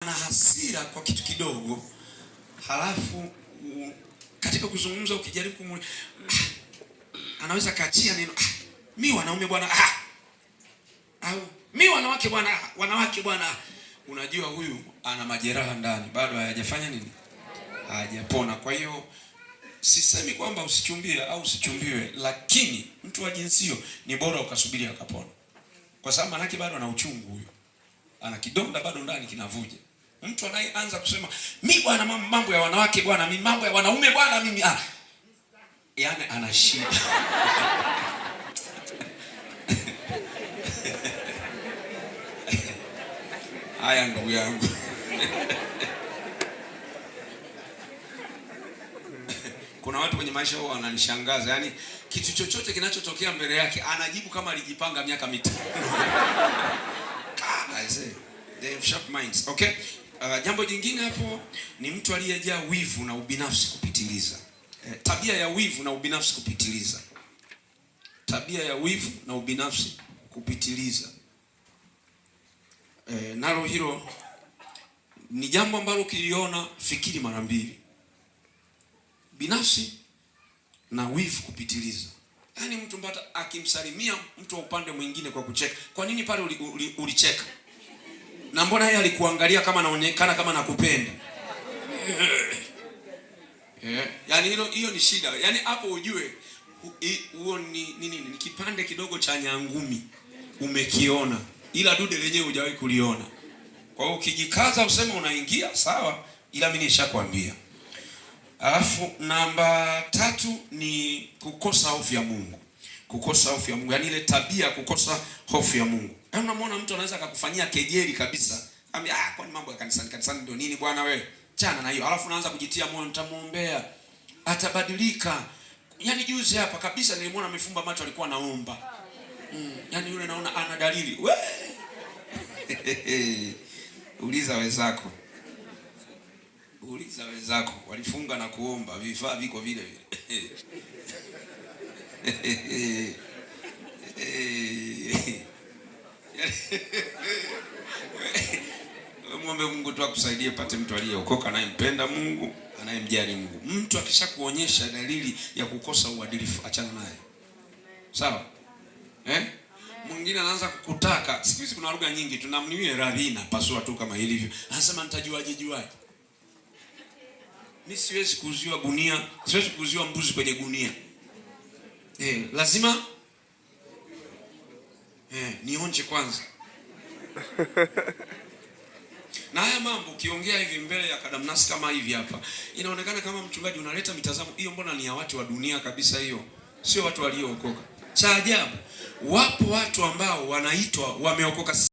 ana hasira kwa kitu kidogo, halafu katika kuzungumza ukijaribu anaweza kaachia neno mimi wanaume bwana, au mimi wanawake bwana, wanawake bwana. Unajua huyu ana majeraha ndani, bado hayajafanya nini, hajapona. Kwa hiyo sisemi kwamba usichumbie au usichumbiwe, lakini mtu wa jinsio ni bora ukasubiri akapona, kwa sababu manake bado ana uchungu huyo, ana kidonda bado ndani kinavuja. Mtu anayeanza kusema mimi bwana mambo ya wanawake bwana, mimi mambo ya wanaume bwana, mimi yani ana shida. Haya ndugu yangu. Kuna watu kwenye maisha wao wananishangaza, yani kitu chochote kinachotokea mbele yake anajibu kama alijipanga miaka mitano. I say they have sharp minds. Okay? Jambo jingine hapo ni mtu aliyejaa wivu na ubinafsi kupitiliza. Tabia ya wivu na ubinafsi kupitiliza. Tabia ya wivu na ubinafsi kupitiliza. Nalo hilo ni jambo ambalo ukiliona fikiri mara mbili. Binafsi na wivu kupitiliza. Yaani mtu mpaka akimsalimia mtu wa upande mwingine kwa kucheka. Kwa nini pale ulicheka? Na mbona yeye alikuangalia kama anaonekana kama nakupenda? Yaani hiyo ni shida. Yaani hapo ujue huo ni kipande kidogo cha nyangumi umekiona, ila dude lenyewe hujawahi kuliona. Kwa hiyo ukijikaza useme unaingia sawa, ila mimi nishakwambia. Alafu namba 3 ni kukosa hofu ya Mungu. Kukosa hofu ya Mungu, yaani ile tabia kukosa hofu ya Mungu. Unamwona mtu anaweza akakufanyia kejeli kabisa. Kwani mambo ya kanisani ndio nini bwana wewe? Chana na hiyo. Alafu unaanza kujitia moyo, nitamuombea, atabadilika. Yaani juzi hapa kabisa nilimwona amefumba macho, alikuwa anaomba. Yaani yule naona ana dalili. Uliza wenzako. Uliza wenzako, walifunga na kuomba, vifaa viko vile vile. Muombe Mungu tu akusaidie pate mtu aliyeokoka, anayempenda Mungu, anayemjali Mungu. Mtu akishakuonyesha dalili ya kukosa uadilifu, achana naye. Sawa? Mwingine anaanza kukutaka. Siku hizi kuna lugha nyingi, tunamniwie radhina pasua tu kama ilivyo. Anasema nitajuaje? Mimi siwezi kuuziwa gunia, siwezi kuuziwa mbuzi kwenye gunia. Lazima nionje kwanza. Na haya mambo ukiongea hivi mbele ya kadamnasi kama hivi hapa, inaonekana kama mchungaji unaleta mitazamo hiyo, mbona ni ya watu wa dunia kabisa hiyo. Sio watu waliookoka. Cha ajabu, wapo watu ambao wanaitwa wameokoka.